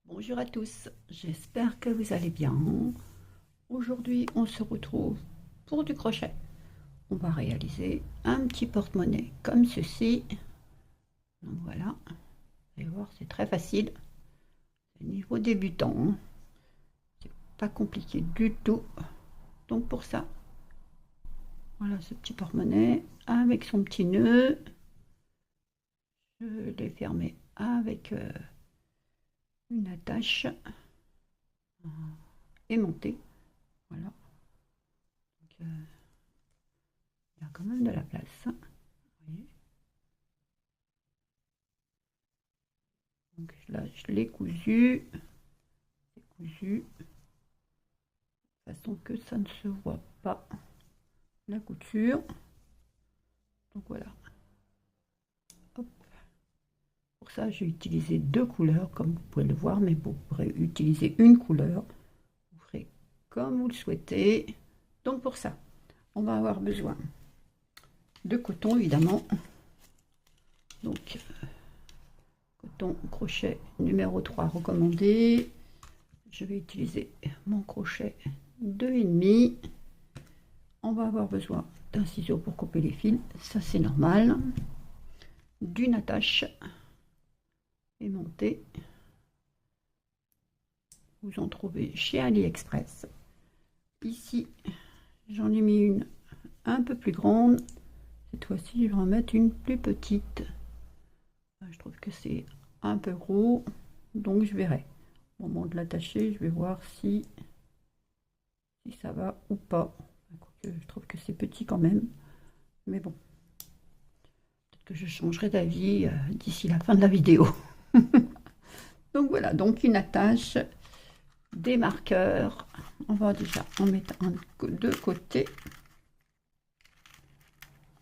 Bonjour à tous, j'espère que vous allez bien. Aujourd'hui, on se retrouve pour du crochet. On va réaliser un petit porte-monnaie comme ceci. Donc voilà, vous allez voir, c'est très facile. C'est niveau débutant, hein. C'est pas compliqué du tout. Donc pour ça, voilà ce petit porte-monnaie avec son petit nœud. Je l'ai fermé avec une attache aimantée. Voilà. Donc, il y a quand même de la place. Vous voyez. Donc là, je l'ai cousu, de façon que ça ne se voit pas la couture. Donc voilà. Hop. Pour ça, j'ai utilisé deux couleurs, comme vous pouvez le voir, mais vous pourrez utiliser une couleur. Vous ferez comme vous le souhaitez. Donc pour ça, on va avoir besoin de coton, évidemment. Donc, coton crochet numéro 3 recommandé. Je vais utiliser mon crochet 2,5. On va avoir besoin d'un ciseau pour couper les fils, ça c'est normal, d'une attache aimantée, vous en trouvez chez AliExpress. Ici, j'en ai mis une un peu plus grande, cette fois-ci je vais en mettre une plus petite. Je trouve que c'est un peu gros, donc je verrai. Au moment de l'attacher, je vais voir si ça va ou pas. Je trouve que c'est petit quand même, mais bon, peut-être que je changerai d'avis d'ici la fin de la vidéo. Donc voilà, donc une attache, des marqueurs. On va déjà en mettre un de côté.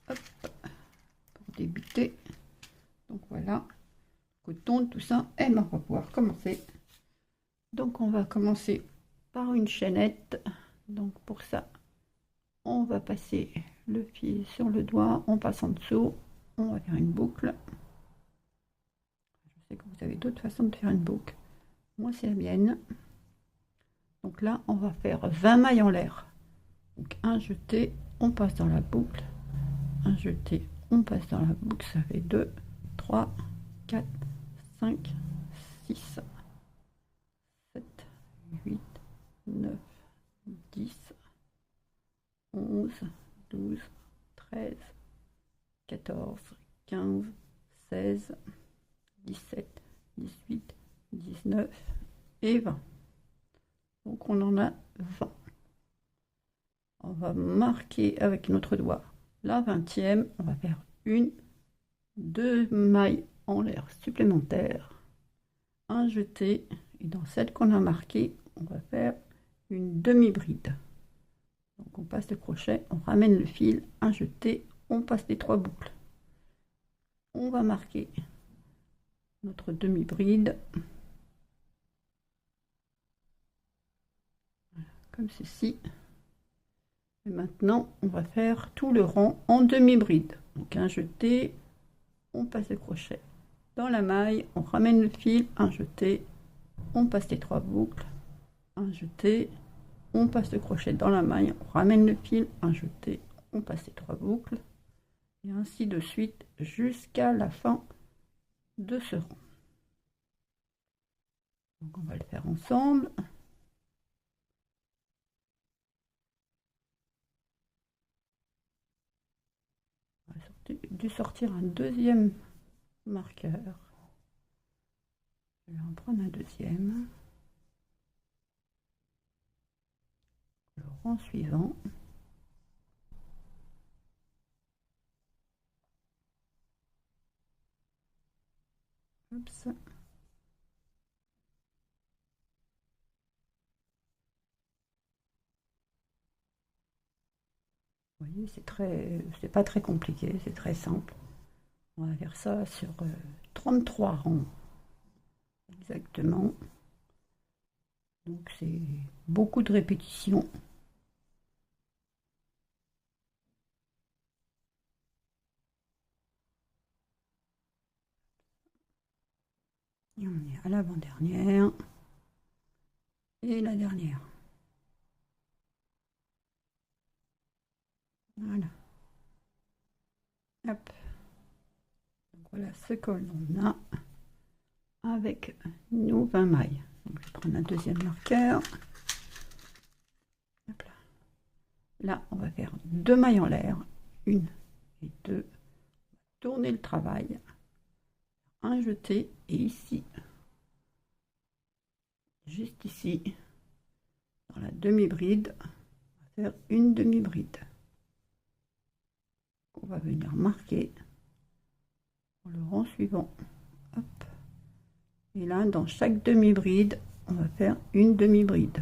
Hop, pour débuter. Donc voilà, coton, tout ça. Et on va pouvoir commencer. Donc on va commencer par une chaînette. Donc pour ça, on va passer le fil sur le doigt. On passe en dessous. On va faire une boucle. Je sais que vous avez d'autres façons de faire une boucle. Moi, c'est la mienne. Donc là, on va faire 20 mailles en l'air. Donc un jeté, on passe dans la boucle. Un jeté, on passe dans la boucle. Ça fait 2, 3, 4, 5, 6, 7, 8, 9, 10, 11, 12, 13, 14, 15, 16, 17, 18, 19 et 20. Donc on en a 20. On va marquer avec notre doigt la 20e. On va faire une, deux mailles en l'air supplémentaires, un jeté, et dans celle qu'on a marquée, on va faire une demi-bride. Donc on passe le crochet, on ramène le fil, un jeté, on passe les 3 boucles. On va marquer notre demi-bride, comme ceci. Et maintenant, on va faire tout le rang en demi-bride. Donc un jeté, on passe le crochet dans la maille, on ramène le fil, un jeté, on passe les 3 boucles, un jeté, on passe le crochet dans la maille, on ramène le fil, un jeté, on passe les 3 boucles, et ainsi de suite jusqu'à la fin de ce rang. Donc on va le faire ensemble. On va dû sortir un deuxième marqueur. Je vais en prendre un deuxième. Le rang suivant. Oups. Vous voyez, c'est pas très compliqué, c'est très simple. On va faire ça sur 33 rangs exactement. Donc c'est beaucoup de répétitions. Et on est à l'avant-dernière. Et la dernière. Voilà. Hop. Donc voilà ce que l'on a avec nos 20 mailles. Donc je vais prendre un deuxième marqueur. Hop là. Là, on va faire 2 mailles en l'air. 1 et 2. Tourner le travail. Un jeté et ici, juste ici, dans la demi-bride, on va faire une demi-bride. On va venir marquer pour le rang suivant. Hop. Et là, dans chaque demi-bride, on va faire une demi-bride.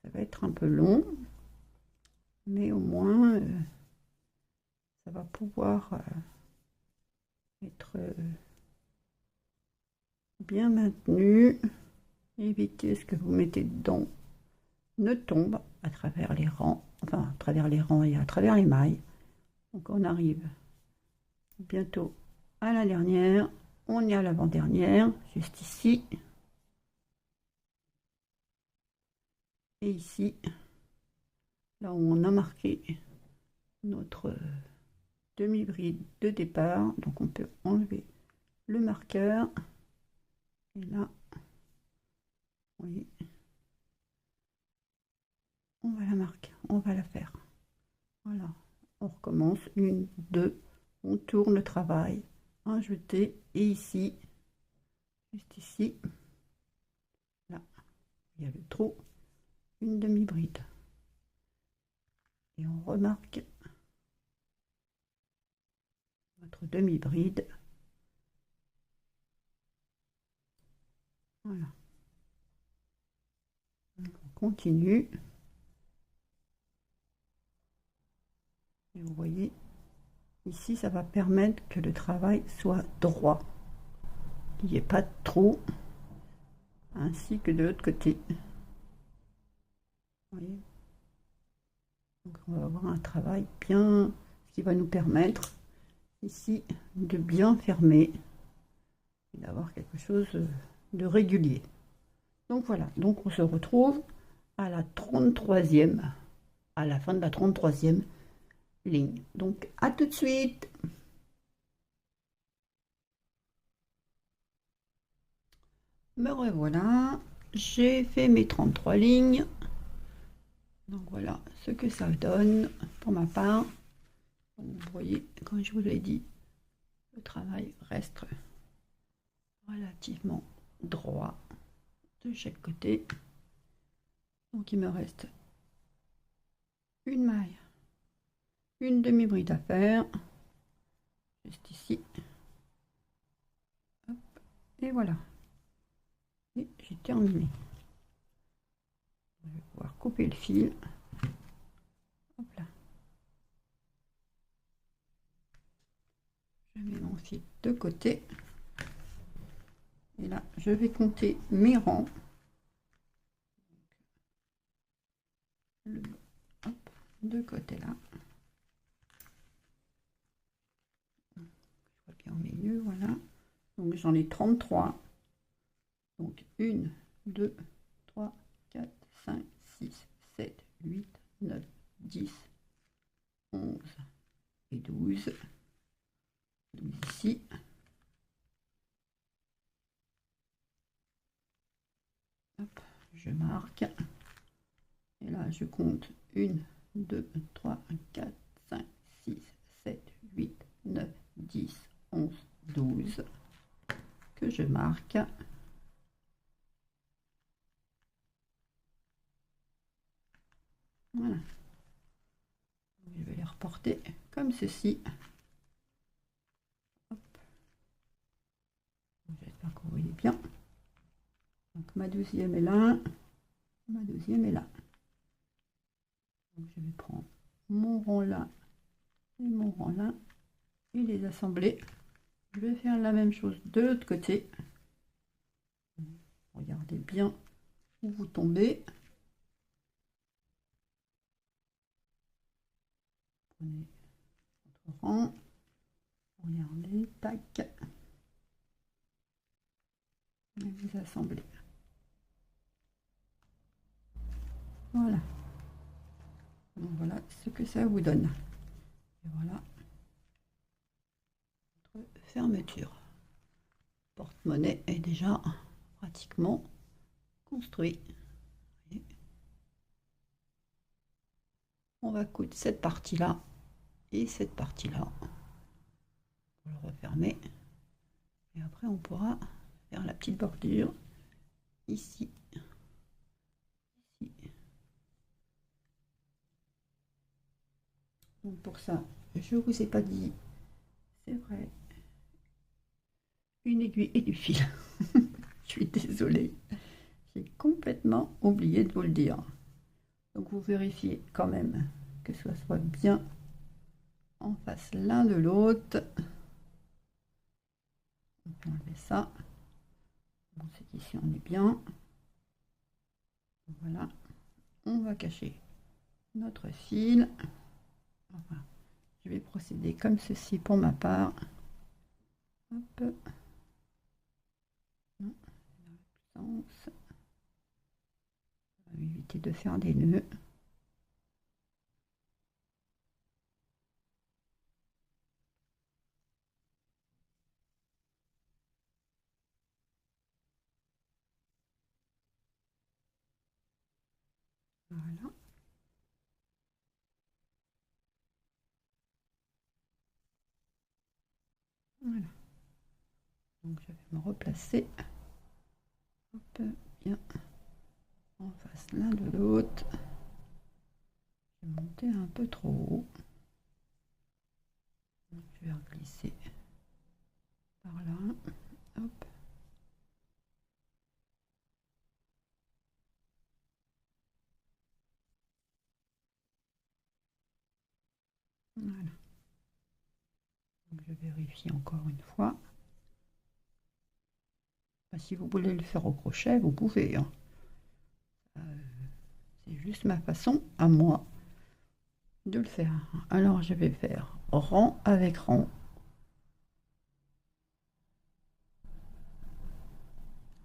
Ça va être un peu long, mais au moins, ça va pouvoir être bien maintenu. Évitez ce que vous mettez dedans ne tombe à travers les rangs, enfin à travers les rangs et à travers les mailles. Donc on arrive bientôt à la dernière, on est à l'avant-dernière, juste ici. Et ici, là où on a marqué notre demi-bride de départ, donc on peut enlever le marqueur. Et là, vous voyez, on va la marquer, on va la faire. Voilà, on recommence, 1, 2, on tourne le travail, un jeté, et ici, juste ici, là, il y a le trou, une demi-bride. Et on remarque notre demi-bride. Voilà. On continue. Et vous voyez, ici, ça va permettre que le travail soit droit. Il n'y ait pas de trou, ainsi que de l'autre côté. Vous voyez. Donc on va avoir un travail bien, ce qui va nous permettre ici de bien fermer et d'avoir quelque chose de régulier. Donc voilà, donc on se retrouve à la 33e, à la fin de la 33e ligne. Donc à tout de suite. Me revoilà, j'ai fait mes 33 lignes. Donc voilà ce que ça donne pour ma part. Donc, vous voyez, comme je vous l'ai dit, le travail reste relativement droit de chaque côté. Donc il me reste une maille, une demi-bride à faire, juste ici. Hop, et voilà. Et j'ai terminé. Je vais pouvoir couper le fil. Hop là. Je mets mon fil de côté. Et là, je vais compter mes rangs. Hop, de côté là. Je vois bien au milieu, voilà. Donc j'en ai 33. Donc 1, 2, 3, 4, 5, 6, 7, 8, 9, 10, 11 et 12. 12 ici. Hop, je marque. Et là, je compte 1, 2, 3, 4, 5, 6, 7, 8, 9, 10, 11, 12 que je marque. Voilà. Je vais les reporter comme ceci. Hop. bien. Donc ma deuxième est là, ma deuxième est là. Donc je vais prendre mon rond là et mon rond là et les assembler. Je vais faire la même chose de l'autre côté. Regardez bien où vous tombez. Prenez votre rang. Regardez, tac. Et vous assemblez. Voilà. Donc voilà ce que ça vous donne. Et voilà notre fermeture. Porte-monnaie est déjà pratiquement construit. On va coudre cette partie-là et cette partie-là. On va le refermer. Et après, on pourra faire la petite bordure ici. Ici. Donc pour ça, je vous ai pas dit, c'est vrai, une aiguille et du fil. Je suis désolée. J'ai complètement oublié de vous le dire. Donc vous vérifiez quand même que ce soit bien en face l'un de l'autre. On peut enlever ça. Bon, c'est qu'ici on est bien. Voilà. On va cacher notre fil. Enfin, je vais procéder comme ceci pour ma part. Hop. Non, dans le sens. On va éviter de faire des nœuds. Voilà. Voilà. Donc je vais me replacer. Hop, bien en face l'un de l'autre. Je vais monter un peu trop haut. Donc, je vais glisser par là. Hop. Voilà. Donc, je vérifie encore une fois. Si vous voulez le faire au crochet, vous pouvez. Hein. C'est juste ma façon à moi de le faire. Alors je vais faire rang avec rang.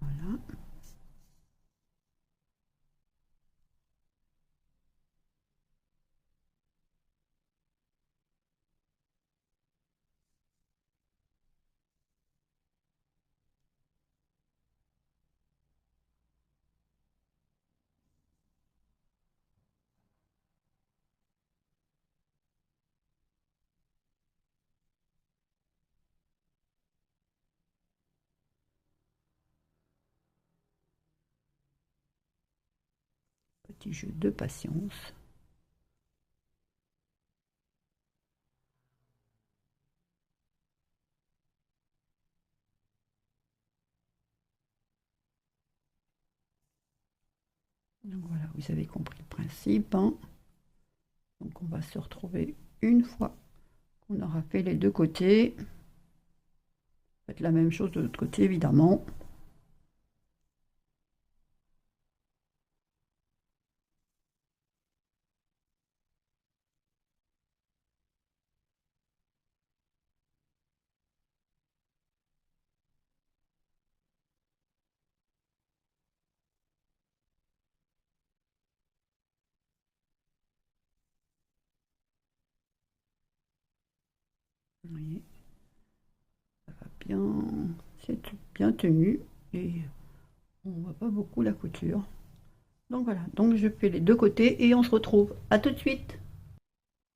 Voilà. Petit jeu de patience. Donc voilà, vous avez compris le principe. Hein. Donc on va se retrouver une fois qu'on aura fait les deux côtés. Faites la même chose de l'autre côté, évidemment. Vous voyez, ça va bien, c'est bien tenu et on ne voit pas beaucoup la couture. Donc voilà, donc je fais les deux côtés et on se retrouve. À tout de suite.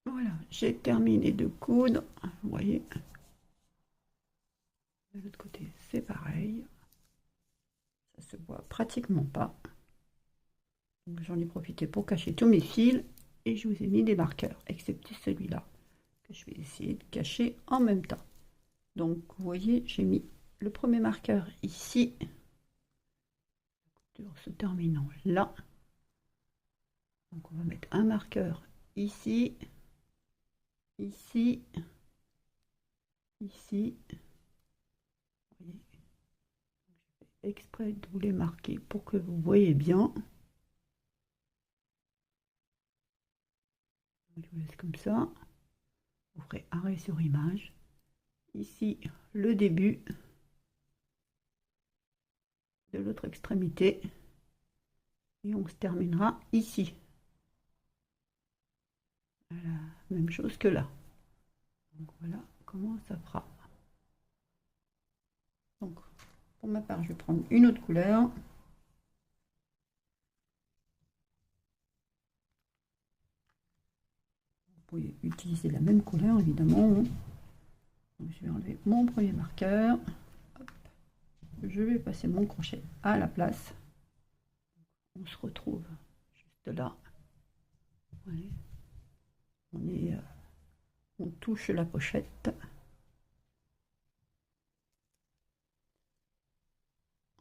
Voilà, j'ai terminé de coudre. Vous voyez, de l'autre côté c'est pareil. Ça se voit pratiquement pas. J'en ai profité pour cacher tous mes fils et je vous ai mis des marqueurs, excepté celui-là que je vais essayer de cacher en même temps. Donc vous voyez, j'ai mis le premier marqueur ici, se terminant là. Donc on va mettre un marqueur ici, ici, ici. Vous voyez, je fais exprès de vous les marquer pour que vous voyez bien. Je vous laisse comme ça. Vous ferez arrêt sur image. Ici, le début de l'autre extrémité. Et on se terminera ici. Voilà, même chose que là. Donc voilà comment ça fera. Donc pour ma part, je vais prendre une autre couleur. Vous pouvez utiliser la même couleur évidemment. Donc, je vais enlever mon premier marqueur. Hop. Je vais passer mon crochet à la place. On se retrouve juste là. Voyez. On touche la pochette.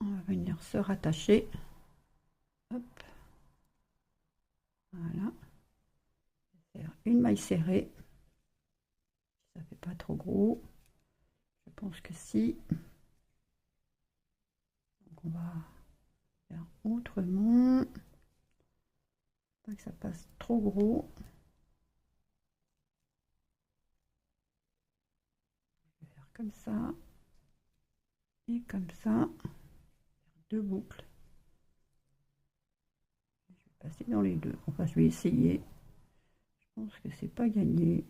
On va venir se rattacher. Hop. Voilà. Faire une maille serrée. Ça fait pas trop gros. Je pense que si. Donc on va faire autrement. Pas que ça passe trop gros. Je vais faire comme ça. Et comme ça. Deux boucles. Je vais passer dans les deux. Enfin, je vais essayer. Je pense que c'est pas gagné.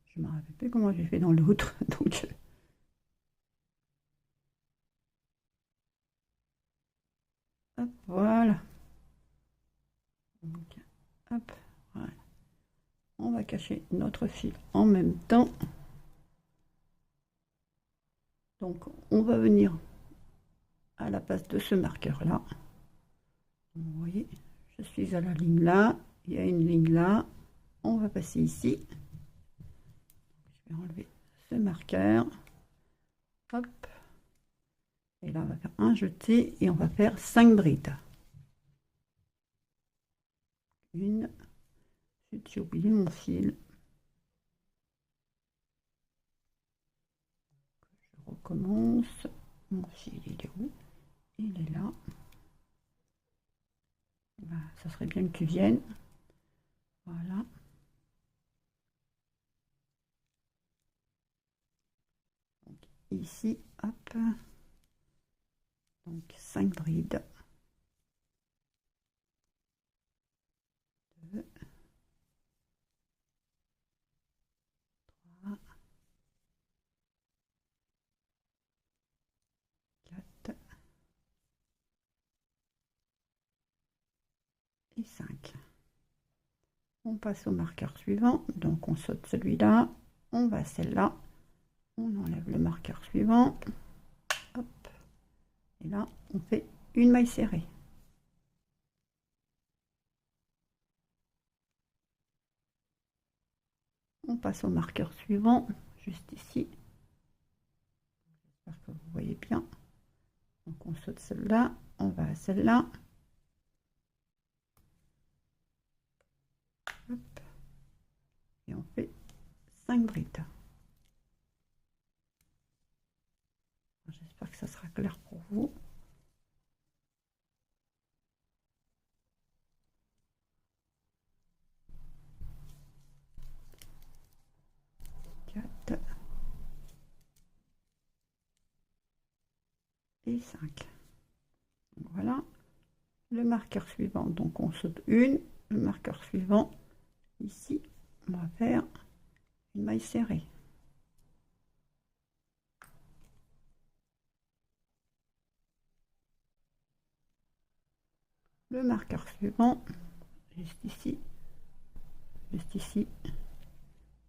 Je ne me rappelle plus comment j'ai fait dans l'autre. Donc, hop, voilà. Donc, hop, voilà. On va cacher notre fil en même temps. Donc, on va venir à la place de ce marqueur-là. Vous voyez, je suis à la ligne là. Il y a une ligne là. On va passer ici. Je vais enlever ce marqueur. Hop. Et là, on va faire un jeté et on va faire 5 brides. Une. J'ai oublié mon fil. Je recommence. Mon fil, il est où? Il est là. Ben, ça serait bien que tu viennes. Voilà. Donc, ici, hop. Donc 5 brides. 2, 3, 4 et 5. On passe au marqueur suivant. Donc on saute celui-là. On va celle-là. On enlève le marqueur suivant. Hop. Et là, on fait une maille serrée. On passe au marqueur suivant, juste ici. J'espère que vous voyez bien. Donc on saute celle-là, on va à celle-là. Et on fait 5 brides. J'espère que ça sera clair pour vous. Et 5. Voilà le marqueur suivant. Donc on saute une, le marqueur suivant ici, on va faire une maille serrée. Le marqueur suivant, juste ici,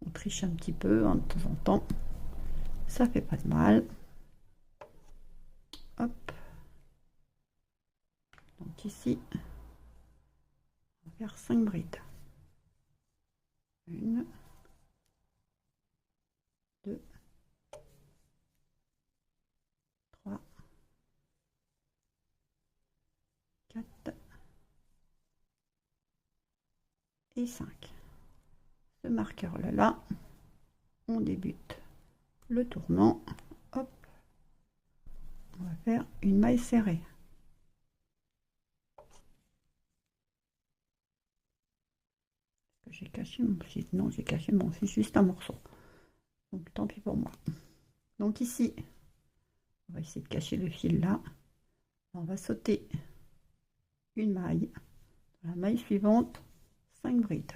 on triche un petit peu de temps en temps, ça fait pas de mal. Hop. Donc ici, on va faire 5 brides. 1, 2, 4 et 5. Ce marqueur là, on débute le tourment. Hop, on va faire une maille serrée. J'ai caché mon fil. Non, j'ai caché mon fil, juste un morceau. Donc tant pis pour moi. Donc ici, on va essayer de cacher le fil là. On va sauter une maille. La maille suivante, 5 brides.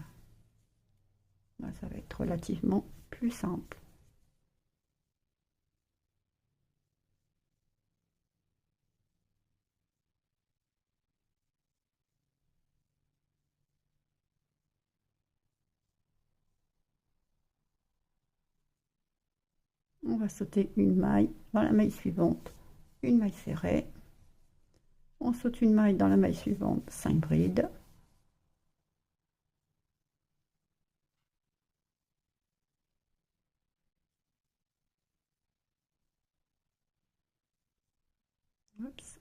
Là, ça va être relativement plus simple. On va sauter une maille dans la maille suivante, une maille serrée. On saute une maille dans la maille suivante, 5 brides. Oups.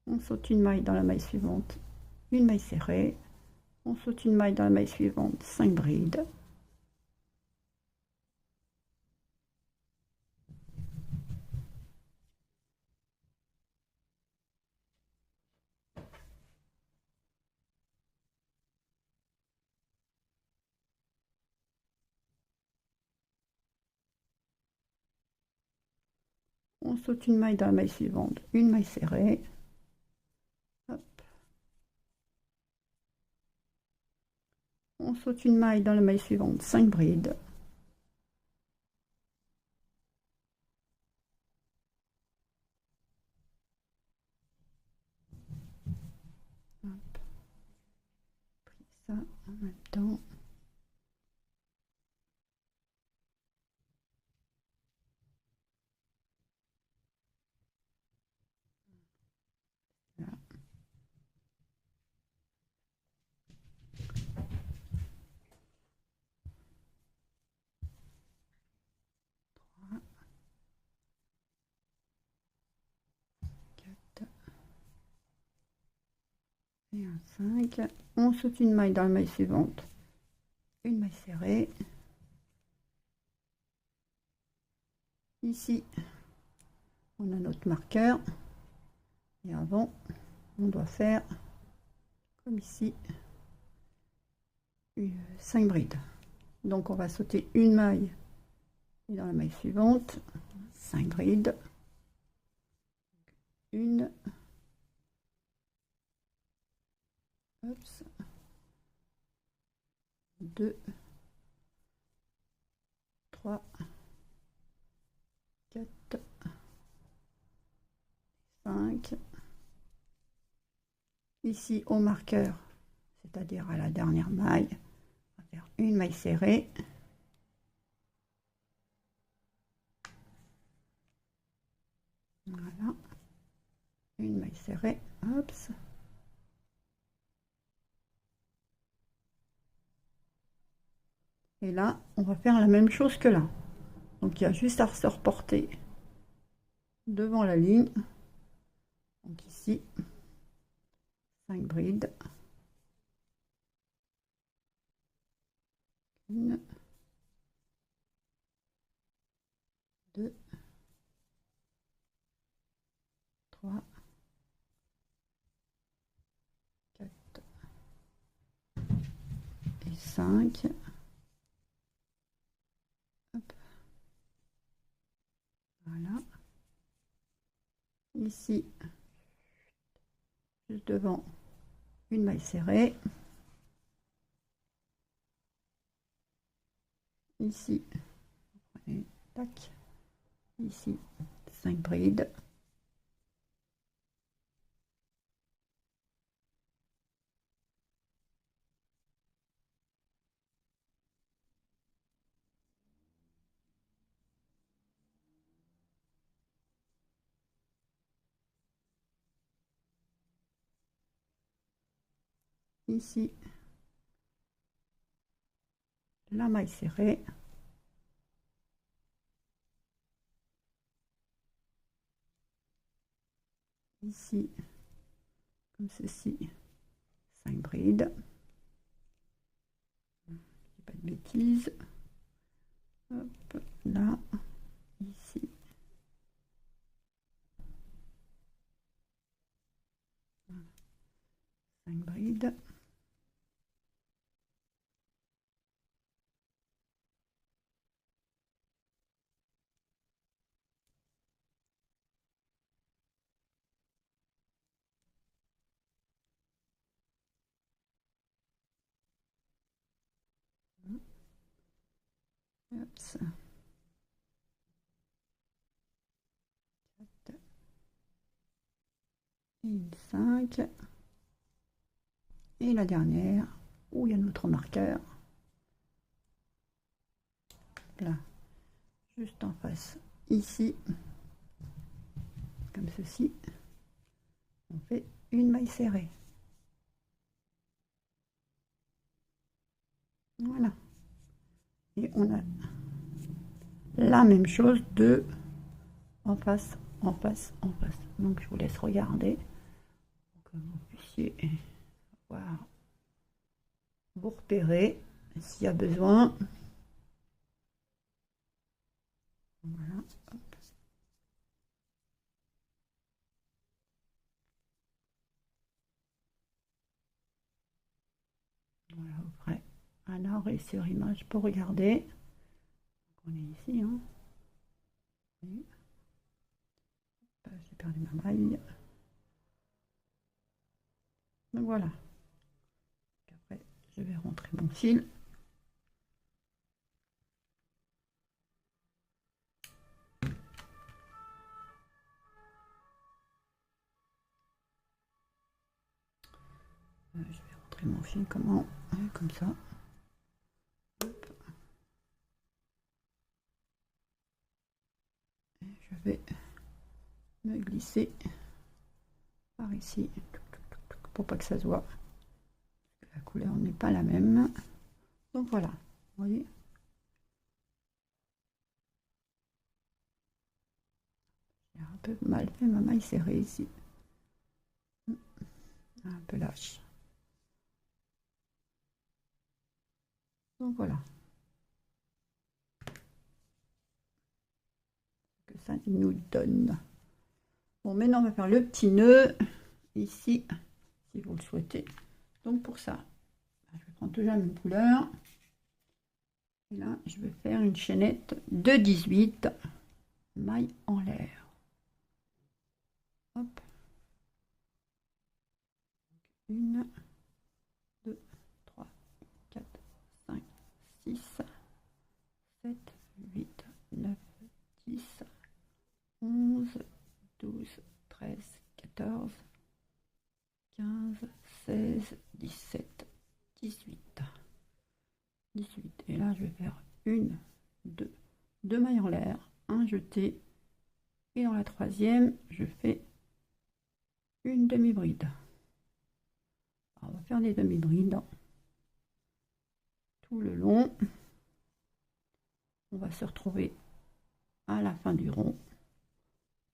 On saute une maille dans la maille suivante, une maille serrée. On saute une maille dans la maille suivante, 5 brides. On saute une maille dans la maille suivante, une maille serrée. Hop. On saute une maille dans la maille suivante, 5 brides. Hop. Pris ça en même temps. Là. Et un 5. On saute une maille dans la maille suivante, une maille serrée. Ici, on a notre marqueur. Et avant, on doit faire, comme ici, 5 brides. Donc on va sauter une maille et dans la maille suivante, 5 brides. Une. Oups. 2, 3, 4, 5. Ici au marqueur, c'est-à-dire à la dernière maille, on va faire une maille serrée. Voilà. Une maille serrée. Hop. Et là, on va faire la même chose que là. Donc il y a juste à se reporter devant la ligne. Donc ici, 5 brides. Une, 2, 3, 4 et 5. Hop. Voilà. Ici, juste devant, une maille serrée. Ici, et tac. Ici, 5 brides. Ici, la maille serrée. ici, comme ceci, 5 brides. Je dis pas de bêtises. Hop, là, ici. Voilà. 5 brides. Hop, ça. Une 5. Et la dernière, où il y a notre marqueur. Là, juste en face, ici, comme ceci. On fait une maille serrée. Voilà. Et on a la même chose de en face, en face, en face. Donc je vous laisse regarder pour que vous puissiez voir, vous repérer s'il y a besoin. Voilà. Hop. Voilà, après, alors et sur image pour regarder. On est ici, hein. Oui. J'ai perdu ma maille. Donc voilà. Après, je vais rentrer mon fil. Je vais rentrer mon fil comment? Comme ça. Hop. Et je vais me glisser par ici pour pas que ça se voit. La couleur n'est pas la même. Donc voilà, vous voyez. J'ai un peu mal fait ma maille serrée ici. Un peu lâche. Donc voilà. Que ça nous donne. Bon, maintenant on va faire le petit nœud ici, si vous le souhaitez. Donc pour ça, je vais prendre toujours la même couleur. Et là, je vais faire une chaînette de 18 mailles en l'air. Hop. 1, 2, 3, 4, 5, 6, 7, 8, 9, 10, 11, 12, 13, 14, 15, 16, 17, 18. 18. Et là, je vais faire une, deux mailles en l'air, un jeté. Et dans la troisième, je fais une demi-bride. On va faire des demi-brides tout le long. On va se retrouver à la fin du rond.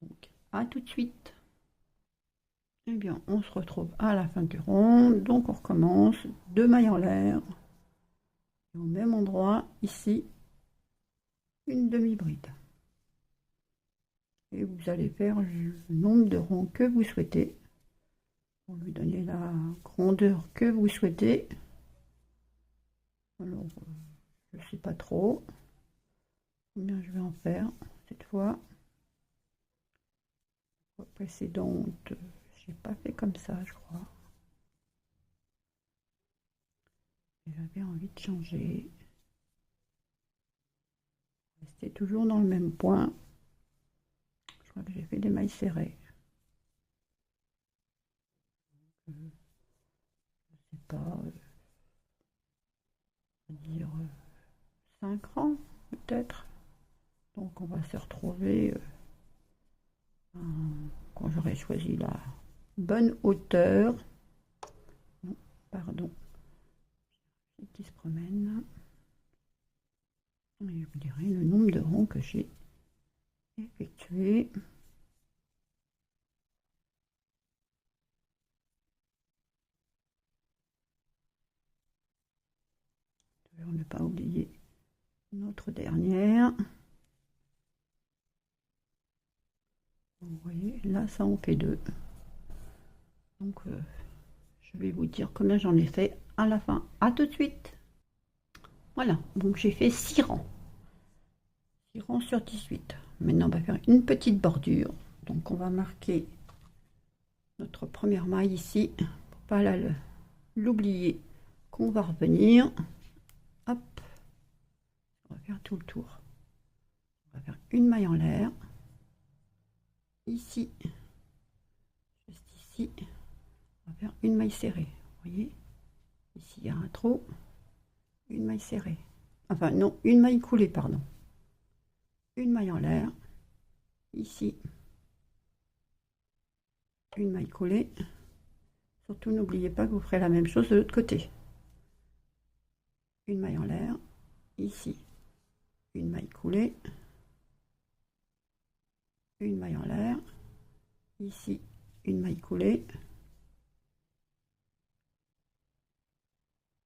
Donc, à tout de suite. Eh bien, on se retrouve à la fin du rond. Donc, on recommence. Deux mailles en l'air. Au même endroit, ici, une demi-bride. Et vous allez faire le nombre de ronds que vous souhaitez. Pour lui donner la grandeur que vous souhaitez. Alors, je ne sais pas trop combien je vais en faire cette fois. La précédente, j'ai pas fait comme ça, je crois. J'avais envie de changer. Rester toujours dans le même point. Je crois que j'ai fait des mailles serrées. Je ne sais pas, dire 5 rangs peut-être. Donc on va se retrouver quand j'aurai choisi la bonne hauteur. Non, pardon. Qui se promène. Et je vous dirai le nombre de ronds que j'ai effectué. ne pas oublier notre dernière. Vous voyez, là, ça en fait 2. Donc, je vais vous dire combien j'en ai fait à la fin. À tout de suite. Voilà, donc j'ai fait 6 rangs. 6 rangs sur 18. Maintenant, on va faire une petite bordure. Donc, on va marquer notre première maille ici, pour pas l'oublier, qu'on va revenir. Hop, on va faire tout le tour. On va faire une maille en l'air. Ici, juste ici, on va faire une maille serrée. Vous voyez, ici il y a un trou, une maille serrée. Enfin non, une maille coulée, pardon. Une maille en l'air. Ici, une maille coulée. Surtout, n'oubliez pas que vous ferez la même chose de l'autre côté. Une maille en l'air. Ici, une maille coulée. Une maille en l'air. Ici, une maille coulée.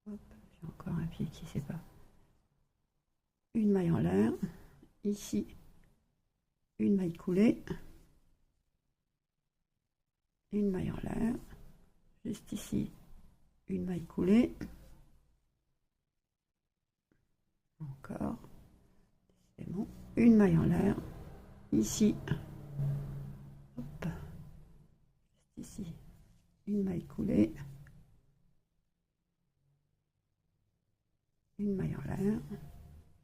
Hop, j'ai encore un pied qui ne sait pas. Une maille en l'air. Ici, une maille coulée. Une maille en l'air. Juste ici, une maille coulée. Encore. C'est bon. Une maille en l'air. Ici. Hop. Juste ici, une maille coulée. Une maille en l'air.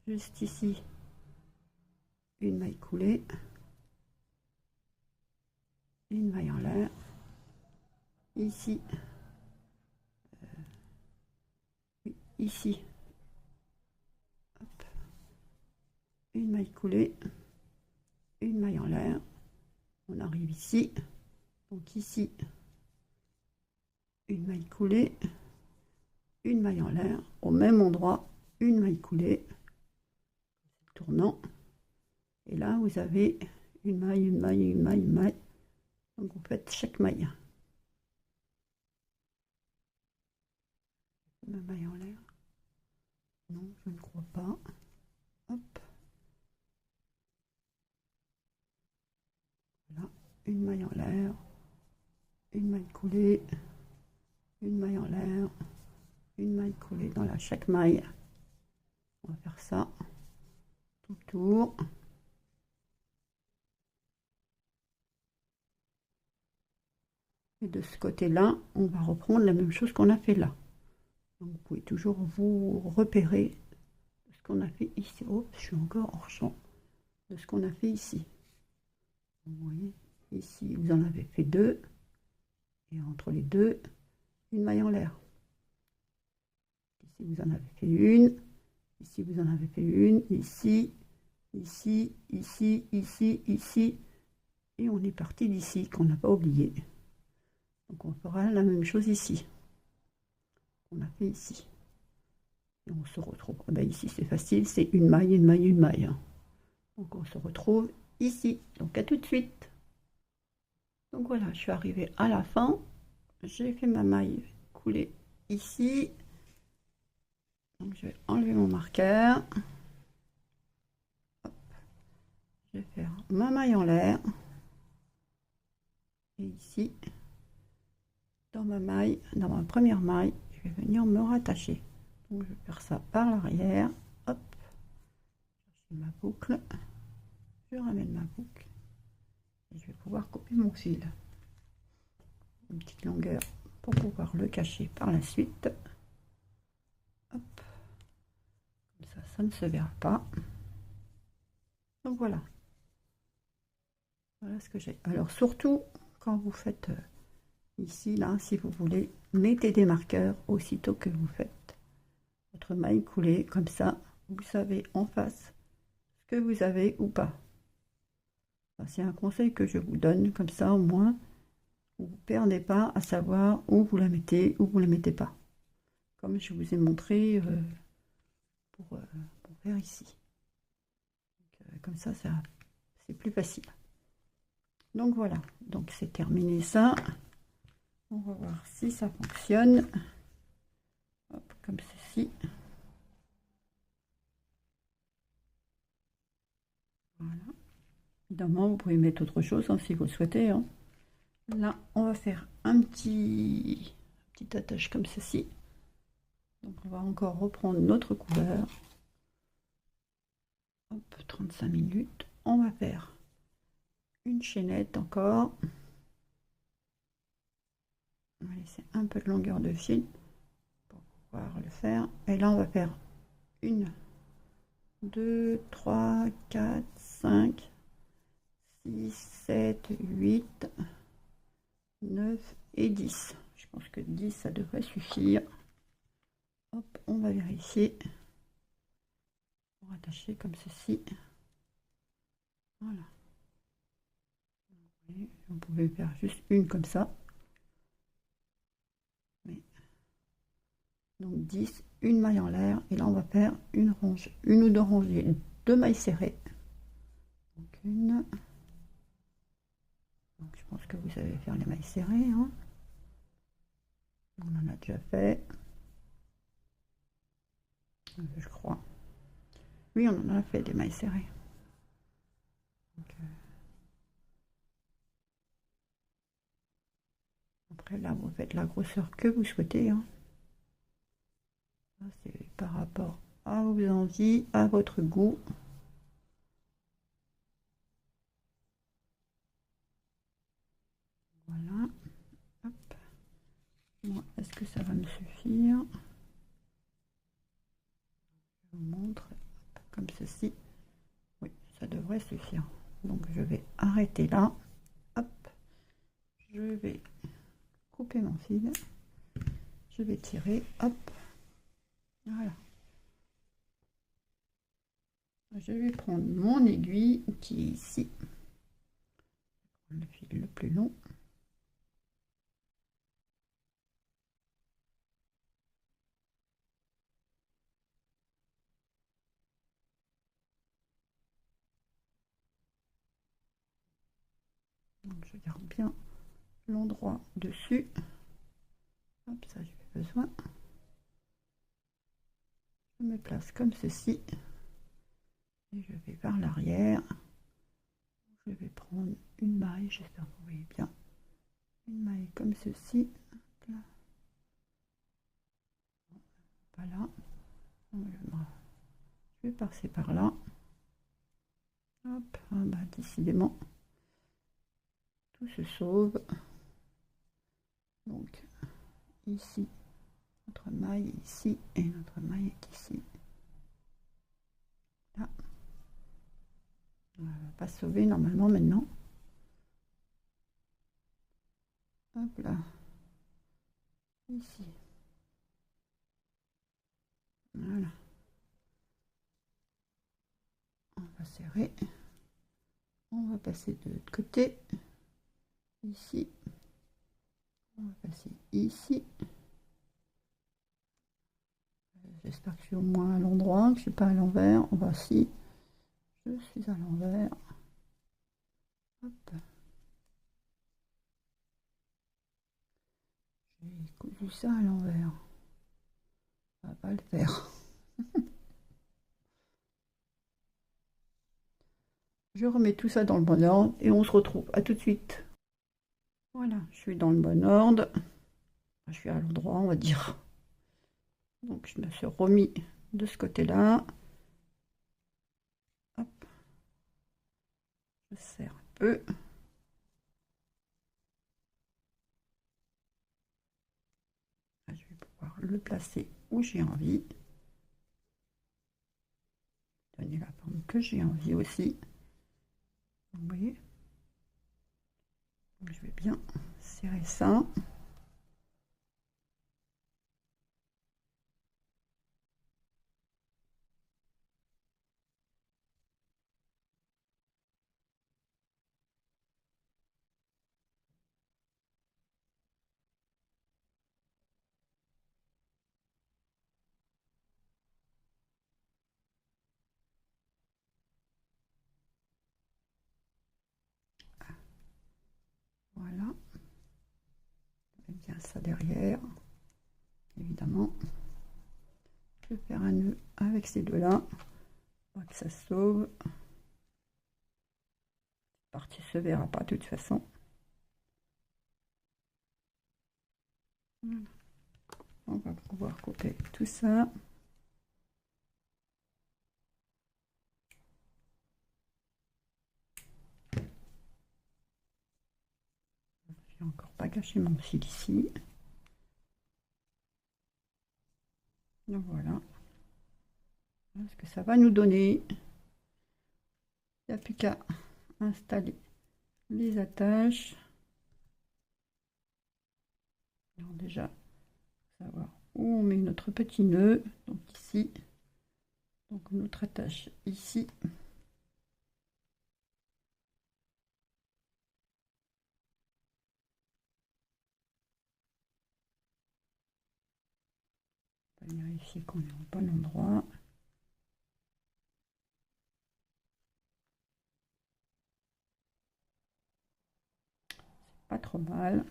Juste ici, une maille coulée. Une maille en l'air. Ici. Ici. Hop. Une maille coulée. Une maille en l'air. On arrive ici. Donc ici, une maille coulée. Une maille en l'air. Au même endroit, une maille coulée. Tournant. Et là, vous avez une maille, une maille, une maille, une maille. Donc vous faites chaque maille. Ma maille en l'air. Non, je ne crois pas. Hop. Voilà, une maille en l'air. Une maille coulée. Une maille en l'air. Une maille coulée dans chaque maille. On va faire ça tout le tour. Et de ce côté-là, on va reprendre la même chose qu'on a fait là. Donc vous pouvez toujours vous repérer de ce qu'on a fait ici. Oh, je suis encore hors champ. De ce qu'on a fait ici. Vous voyez, ici, vous en avez fait 2. Et entre les deux, une maille en l'air. Ici, vous en avez fait une. Ici, vous en avez fait une. Ici, ici, ici, ici, ici. Et on est parti d'ici, qu'on n'a pas oublié. Donc, on fera la même chose ici. On a fait ici. Et on se retrouve. Ah ben ici, c'est facile, c'est une maille, une maille, une maille. Donc, on se retrouve ici. Donc, à tout de suite. Donc, voilà, je suis arrivée à la fin. J'ai fait ma maille coulée ici. Donc, je vais enlever mon marqueur. Hop. Je vais faire ma maille en l'air. Et ici, dans ma maille, dans ma première maille, je vais venir me rattacher. Donc, je vais faire ça par l'arrière. Hop. J'ai ma boucle. Je ramène ma boucle. Et je vais pouvoir couper mon fil. Une petite longueur pour pouvoir le cacher par la suite. Hop. Comme ça ne se verra pas. Donc voilà. Voilà ce que j'ai. Alors surtout, quand vous faites ici, là, si vous voulez, mettez des marqueurs aussitôt que vous faites votre maille coulée. Comme ça, vous savez en face ce que vous avez ou pas. C'est un conseil que je vous donne. Comme ça, au moins, vous ne perdez pas à savoir où vous la mettez, où vous ne la mettez pas. Comme je vous ai montré pour faire ici. Donc, comme ça, c'est plus facile. Donc voilà, donc c'est terminé ça. On va voir si ça fonctionne. Hop, comme ceci. Évidemment, vous pouvez mettre autre chose hein, si vous le souhaitez. Hein. Là, on va faire un petit attache comme ceci. Donc, on va encore reprendre notre couleur. Hop, 35 minutes. On va faire une chaînette encore. On va laisser un peu de longueur de fil pour pouvoir le faire. Et là, on va faire 1, 2, 3, 4, 5, 6, 7, 8, 9 et 10. Je pense que 10, ça devrait suffire. Hop, on va vérifier. Pour attacher comme ceci. Voilà. Vous pouvez faire juste une comme ça. Mais... donc 10, une maille en l'air. Et là, on va faire une ou deux rangées de mailles serrées. Donc une. Donc je pense que vous savez faire les mailles serrées. Hein. On en a déjà fait. Je crois. Oui, on en a fait des mailles serrées. Donc, après là, vous faites la grosseur que vous souhaitez. Hein. C'est par rapport à vos envies, à votre goût. Voilà. Hop. Bon, est-ce que ça va me suffire? Je vous montre comme ceci. Oui, ça devrait suffire. Donc je vais arrêter là. Hop. Je vais couper mon fil. Je vais tirer. Hop. Voilà. Je vais prendre mon aiguille qui est ici. Le fil le plus long. Donc je garde bien l'endroit dessus. Hop, ça j'ai besoin. Je me place comme ceci. Et je vais vers l'arrière. Je vais prendre une maille, j'espère que vous voyez bien. Une maille comme ceci. Voilà. Je vais passer par là. Hop, ah bah, décidément, tout se sauve. Donc, ici, notre maille est ici et notre maille est ici. Là. On va pas sauver normalement maintenant. Hop là. Ici. Voilà. On va serrer. On va passer de l'autre côté. Ici. On va passer ici. J'espère que je suis au moins à l'endroit, que je ne suis pas à l'envers. Voici. Je suis à l'envers. Hop. J'ai cousu ça à l'envers. Ça va pas le faire. Je remets tout ça dans le bon ordre et on se retrouve. À tout de suite. Voilà, je suis dans le bon ordre. Je suis à l'endroit, on va dire. Donc je me suis remis de ce côté-là. Hop. Je serre un peu. Là, je vais pouvoir le placer où j'ai envie. Donner la forme que j'ai envie aussi. Vous voyez. Donc, je vais bien serrer ça. Voilà. Je mets bien ça derrière. Évidemment. Je vais faire un nœud avec ces deux-là. Pour que ça sauve. partie se verra pas de toute façon. Voilà. On va pouvoir couper tout ça. J'ai encore pas caché mon fil ici. Donc voilà. Voilà ce que ça va nous donner. Il n'y a plus qu'à installer les attaches. Alors déjà, savoir où on met notre petit nœud. Donc ici. Donc notre attache ici. On va vérifier qu'on est au bon endroit. C'est pas trop mal.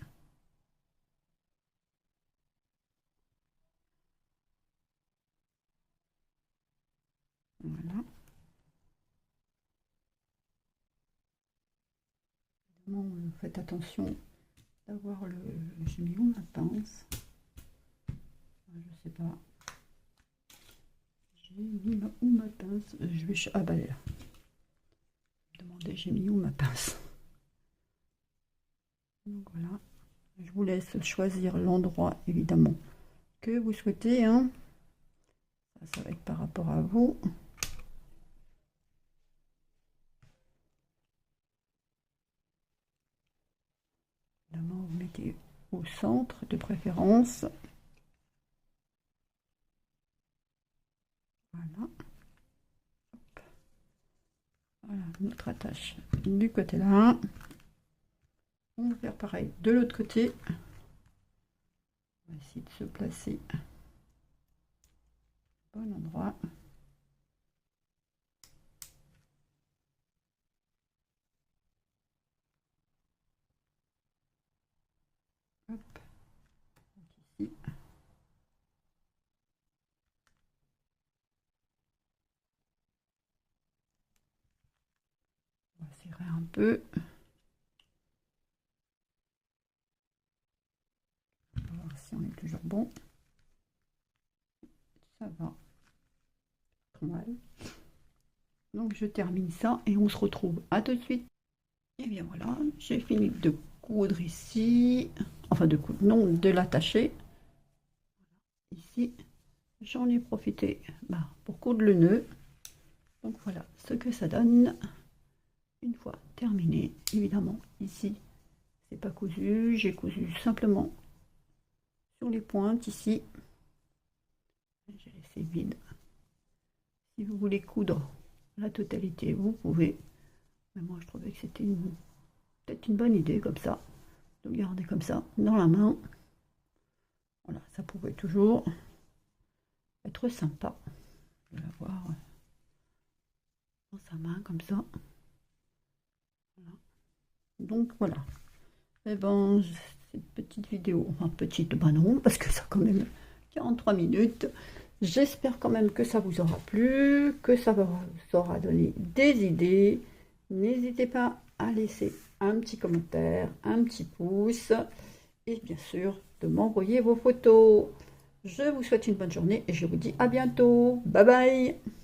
Voilà. Faites attention d'avoir le... J'ai mis où ma pince? Je sais pas. J'ai mis où ma pince? Je vais... Ah bah là. Demandez, j'ai mis où ma pince? Donc voilà. Je vous laisse choisir l'endroit évidemment que vous souhaitez. Hein. Ça va être par rapport à vous. Évidemment, vous mettez au centre de préférence. Voilà. Hop. Voilà notre attache du côté là. On va faire pareil de l'autre côté. On va essayer de se placer au bon endroit. Hop. Ici. On va serrer un peu. On va voir si on est toujours bon. Ça va. Pas mal. Donc je termine ça et on se retrouve à tout de suite. Et bien voilà, j'ai fini de coudre ici. Enfin de coudre, non, de l'attacher. Ici, j'en ai profité pour coudre le nœud. Donc voilà ce que ça donne. Une fois terminé, évidemment, ici, c'est pas cousu. J'ai cousu simplement sur les pointes ici. J'ai laissé vide. Si vous voulez coudre la totalité, vous pouvez. Mais moi, je trouvais que c'était peut-être une bonne idée comme ça, de garder comme ça dans la main. Voilà, ça pouvait toujours être sympa de l'avoir dans sa main comme ça. Voilà. Donc voilà. Et ben, cette petite vidéo, enfin petite, ben non, parce que ça a quand même 43 minutes. J'espère quand même que ça vous aura plu, que ça vous aura donné des idées. N'hésitez pas à laisser un petit commentaire, un petit pouce et bien sûr de m'envoyer vos photos. Je vous souhaite une bonne journée et je vous dis à bientôt. Bye bye!